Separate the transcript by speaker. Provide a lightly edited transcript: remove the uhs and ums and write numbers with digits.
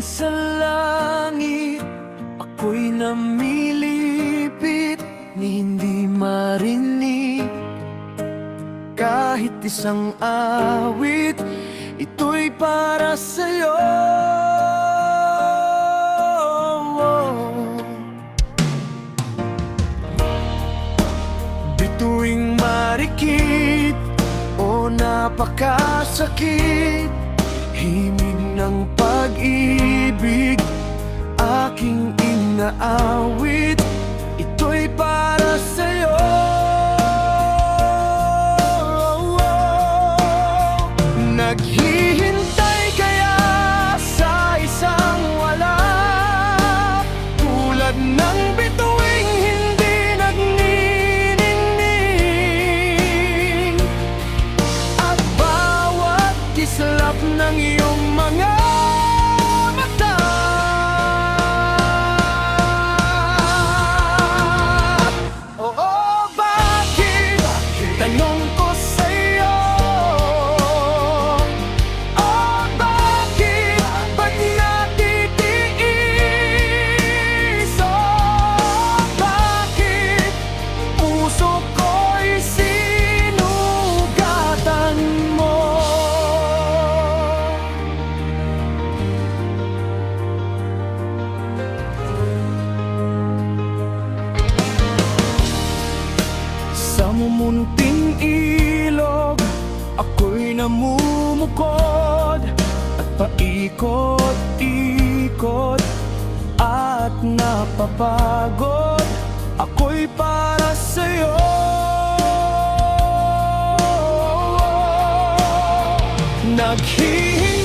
Speaker 1: sa langit, ako'y namilipit ni hindi marinig kahit isang awit. Ito'y para sa'yo. Bituing marikit o napakasakit, himig ng pag-ibig aking inaawit. Ito'y para sa'yo. Naghihintay kaya sa isang wala, tulad ng bituing hindi nagniningning, at bawat kislap ng iyong mga mata. Oo, bakit? Tanong ko sa'yo. Oh, bakit? Ba't natitiis? Oh, bakit? Puso ko'y sinugatan mo. Sa mumunting ilog, ako'y namumukod at paikot-ikot at napapagod. Ako'y para sa'yo. Naghihintay